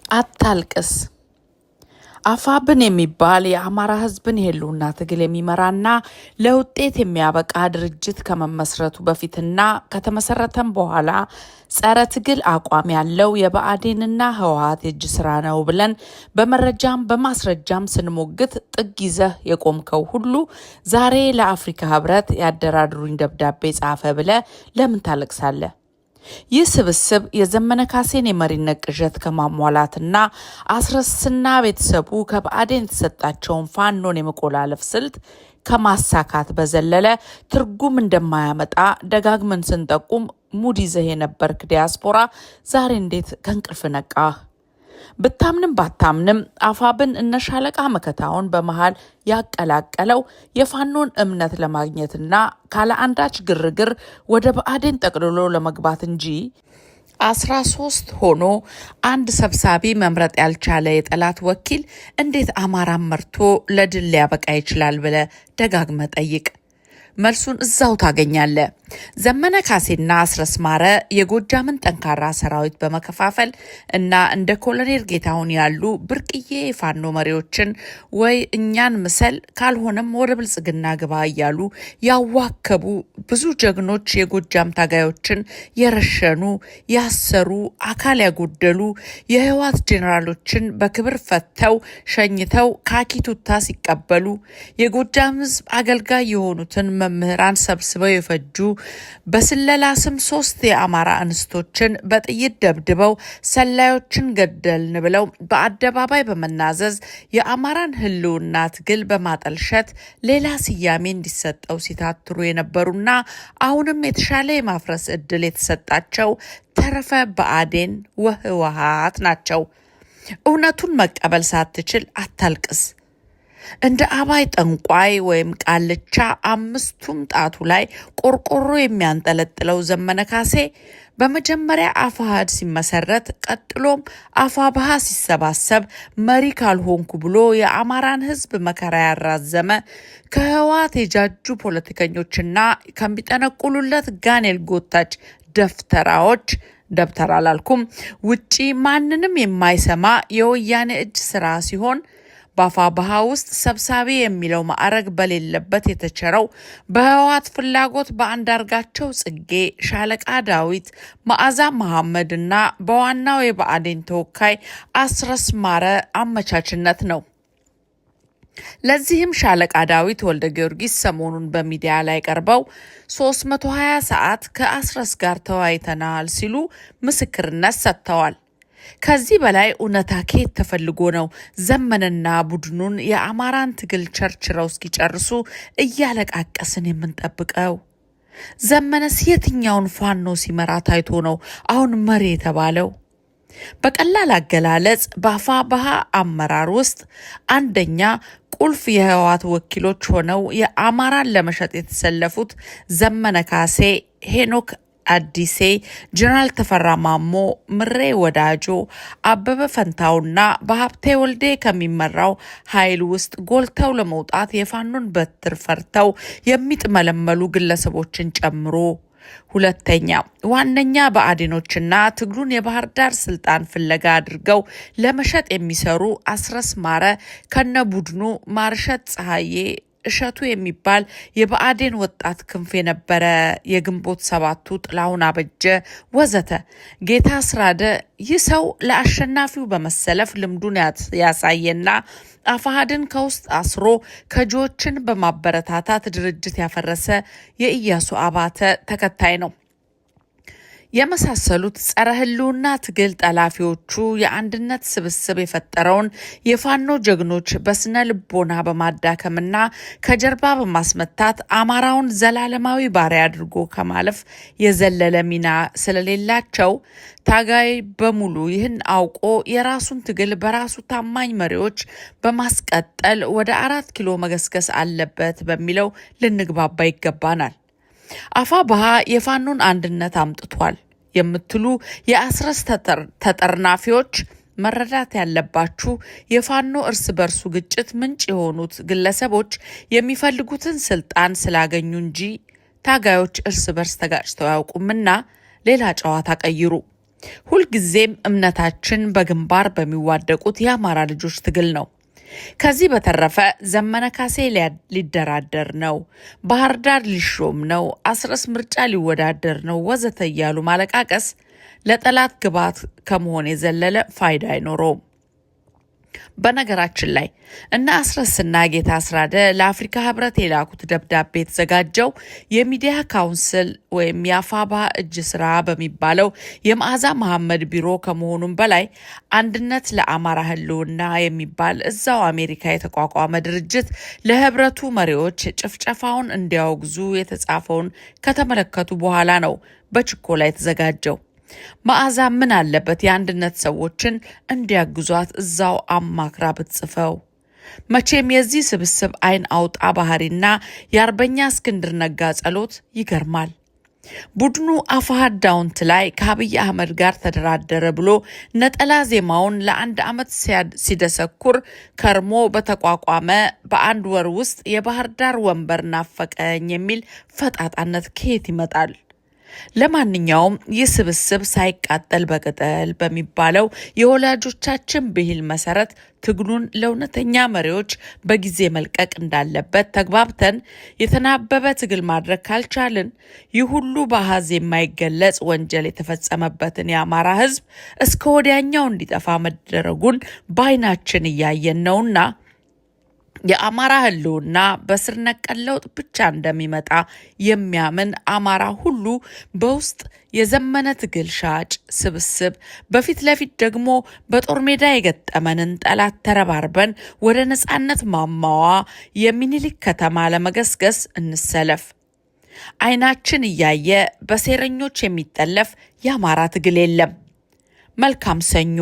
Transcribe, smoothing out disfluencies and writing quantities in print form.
አታልቅስ አፋብን የሚባል የአማራ ህዝብን የህልውና ትግል የሚመራና ለውጤት የሚያበቃ ድርጅት ከመመስረቱ በፊትና ከተመሰረተም በኋላ ጸረ ትግል አቋም ያለው የብአዴንና ህወሓት የእጅ ስራ ነው ብለን በመረጃም በማስረጃም ስንሞግት ጥግ ይዘህ የቆምከው ሁሉ ዛሬ ለአፍሪካ ህብረት ያደራድሩኝ ደብዳቤ ጻፈ ብለህ ለምን ታለቅሳለህ? ይህ ስብስብ የዘመነ ካሴን የመሪነት ቅዠት ከማሟላትና አስረስና ቤተሰቡ ከብአዴን የተሰጣቸውን ፋኖን የመቆላለፍ ስልት ከማሳካት በዘለለ ትርጉም እንደማያመጣ ደጋግመን ስንጠቁም ሙድ ይዘህ የነበርክ ዲያስፖራ ዛሬ እንዴት ከእንቅልፍ ነቃህ? ብታምንም ባታምንም አፋብን እነ ሻለቃ መከታውን በመሃል ያቀላቀለው የፋኖን እምነት ለማግኘትና ካለ አንዳች ግርግር ወደ ብአዴን ጠቅልሎ ለመግባት እንጂ 13 ሆኖ አንድ ሰብሳቢ መምረጥ ያልቻለ የጠላት ወኪል እንዴት አማራን መርቶ ለድል ሊያበቃ ይችላል ብለህ ደጋግመህ ጠይቅ። መልሱን እዛው ታገኛለህ። ዘመነ ካሴና አስረስ ማረ የጎጃምን ጠንካራ ሰራዊት በመከፋፈል እና እንደ ኮሎኔል ጌታሁን ያሉ ብርቅዬ የፋኖ መሪዎችን ወይ እኛን ምሰል ካልሆነም ወደ ብልጽግና ግባ እያሉ ያዋከቡ ብዙ ጀግኖች የጎጃም ታጋዮችን የረሸኑ፣ ያሰሩ፣ አካል ያጎደሉ የህወሓት ጄኔራሎችን በክብር ፈተው ሸኝተው ካኪቱታ ሲቀበሉ የጎጃም ህዝብ አገልጋይ የሆኑትን መምህራን ሰብስበው የፈጁ በስለላ ስም 3 የአማራ እንስቶችን በጥይት ደብድበው ሰላዮችን ገደልን ብለው በአደባባይ በመናዘዝ የአማራን ህልውና ትግል በማጠልሸት ሌላ ስያሜ እንዲሰጠው ሲታትሩ የነበሩና አሁንም የተሻለ የማፍረስ እድል የተሰጣቸው ተረፈ ብአዴን ወህወሓት ናቸው። እውነቱን መቀበል ሳትችል አታልቅስ። እንደ አባይ ጠንቋይ ወይም ቃልቻ 5ቱም ጣቱ ላይ ቆርቆሮ የሚያንጠለጥለው ዘመነ ካሴ በመጀመሪያ አፋሕድ ሲመሰረት ቀጥሎም አፋብኃ ሲሰባሰብ መሪ ካልሆንኩ ብሎ የአማራን ህዝብ መከራ ያራዘመ ከህወሓት የጃጁ ፖለቲከኞችና ከሚጠነቁሉለት ጋኔል ጎታች ደፍተራዎች ደብተራ አላልኩም ውጪ ማንንም የማይሰማ የወያኔ እጅ ስራ ሲሆን በአፋብኃ ውስጥ ሰብሳቢ የሚለው ማዕረግ በሌለበት የተቸረው በህወሓት ፍላጎት በአንዳርጋቸው ጽጌ፣ ሻለቃ ዳዊት፣ መዓዛ መሐመድና በዋናው የብአዴን ተወካይ አስረስ ማረ አመቻችነት ነው። ለዚህም ሻለቃ ዳዊት ወልደ ጊዮርጊስ ሰሞኑን በሚዲያ ላይ ቀርበው 320 ሰዓት ከአስረስ ጋር ተወያይተናል ሲሉ ምስክርነት ሰጥተዋል። ከዚህ በላይ እውነታ ከየት ተፈልጎ ነው ዘመንና ቡድኑን የአማራን ትግል ቸርችረው እስኪጨርሱ እያለቃቀስን የምንጠብቀው? ዘመነስ የትኛውን ፋኖ ሲመራ ታይቶ ነው አሁን መሪ የተባለው? በቀላል አገላለጽ በአፋብኃ አመራር ውስጥ አንደኛ ቁልፍ የህወሓት ወኪሎች ሆነው የአማራን ለመሸጥ የተሰለፉት ዘመነ ካሴ፣ ሄኖክ አዲሴ፣ ጀነራል ተፈራ ማሞ፣ ምሬ ወዳጆ፣ አበበ ፈንታውና በሀብቴ ወልዴ ከሚመራው ኃይል ውስጥ ጎልተው ለመውጣት የፋኖን በትር ፈርተው የሚጥመለመሉ ግለሰቦችን ጨምሮ፣ ሁለተኛ ዋነኛ ብአዴኖችና ትግሉን የባህር ዳር ስልጣን ፍለጋ አድርገው ለመሸጥ የሚሰሩ አስረስ ማረ ከነ ቡድኑ፣ ማርሸት ፀሐዬ፣ እሸቱ የሚባል የብአዴን ወጣት ክንፍ የነበረ የግንቦት 7ቱ ጥላሁን አበጀ ወዘተ። ጌታ አስራደ ይህ ሰው ለአሸናፊው በመሰለፍ ልምዱን ያሳየና አፋሕድን ከውስጥ አስሮ ከጆችን በማበረታታት ድርጅት ያፈረሰ የኢያሱ አባተ ተከታይ ነው። የመሳሰሉት ጸረ ህልውና ትግል ጠላፊዎቹ የአንድነት ስብስብ የፈጠረውን የፋኖ ጀግኖች በስነ ልቦና በማዳከምና ከጀርባ በማስመታት አማራውን ዘላለማዊ ባሪያ አድርጎ ከማለፍ የዘለለ ሚና ስለሌላቸው ታጋይ በሙሉ ይህን አውቆ የራሱን ትግል በራሱ ታማኝ መሪዎች በማስቀጠል ወደ 4 ኪሎ መገስገስ አለበት በሚለው ልንግባባ ይገባናል። አፋብኃ የፋኖን አንድነት አምጥቷል የምትሉ የአስረስ ተጠርናፊዎች መረዳት ያለባችሁ የፋኖ እርስ በርሱ ግጭት ምንጭ የሆኑት ግለሰቦች የሚፈልጉትን ስልጣን ስላገኙ እንጂ ታጋዮች እርስ በርስ ተጋጭተው ያውቁምና ሌላ ጨዋታ ቀይሩ። ሁልጊዜም እምነታችን በግንባር በሚዋደቁት የአማራ ልጆች ትግል ነው። ከዚህ በተረፈ ዘመነ ካሴ ሊደራደር ነው፣ ባህር ዳር ሊሾም ነው፣ አስረስ ምርጫ ሊወዳደር ነው ወዘተ እያሉ ማለቃቀስ ለጠላት ግባት ከመሆን የዘለለ ፋይዳ አይኖረውም። በነገራችን ላይ እና አስረስና ጌታ አስራደ ለአፍሪካ ህብረት የላኩት ደብዳቤ የተዘጋጀው የሚዲያ ካውንስል ወይም የአፋባ እጅ ስራ በሚባለው የመዓዛ መሐመድ ቢሮ ከመሆኑም በላይ አንድነት ለአማራ ህልውና የሚባል እዛው አሜሪካ የተቋቋመ ድርጅት ለህብረቱ መሪዎች ጭፍጨፋውን እንዲያወግዙ የተጻፈውን ከተመለከቱ በኋላ ነው በችኮላ የተዘጋጀው። መዓዛ ምን አለበት የአንድነት ሰዎችን እንዲያግዟት እዛው አማክራ ብትጽፈው። መቼም የዚህ ስብስብ አይን አውጣ ባህሪና የአርበኛ እስክንድር ነጋ ጸሎት ይገርማል። ቡድኑ አፋሃድ ዳውንት ላይ ከአብይ አህመድ ጋር ተደራደረ ብሎ ነጠላ ዜማውን ለ1 ዓመት ሲደሰኩር ከርሞ በተቋቋመ በአንድ ወር ውስጥ የባህር ዳር ወንበር ናፈቀኝ የሚል ፈጣጣነት ከየት ይመጣል? ለማንኛውም ይህ ስብስብ ሳይቃጠል በቅጠል በሚባለው የወላጆቻችን ብሂል መሰረት ትግሉን ለእውነተኛ መሪዎች በጊዜ መልቀቅ እንዳለበት ተግባብተን የተናበበ ትግል ማድረግ ካልቻልን ይህ ሁሉ በአሃዝ የማይገለጽ ወንጀል የተፈጸመበትን የአማራ ሕዝብ እስከ ወዲያኛው እንዲጠፋ መደረጉን በዓይናችን እያየን ነውና የአማራ ህልውና በስር ነቀል ለውጥ ብቻ እንደሚመጣ የሚያምን አማራ ሁሉ በውስጥ የዘመነ ትግል ሻጭ ስብስብ፣ በፊት ለፊት ደግሞ በጦር ሜዳ የገጠመንን ጠላት ተረባርበን ወደ ነጻነት ማማዋ የሚኒሊክ ከተማ ለመገስገስ እንሰለፍ። ዓይናችን እያየ በሴረኞች የሚጠለፍ የአማራ ትግል የለም። መልካም ሰኞ።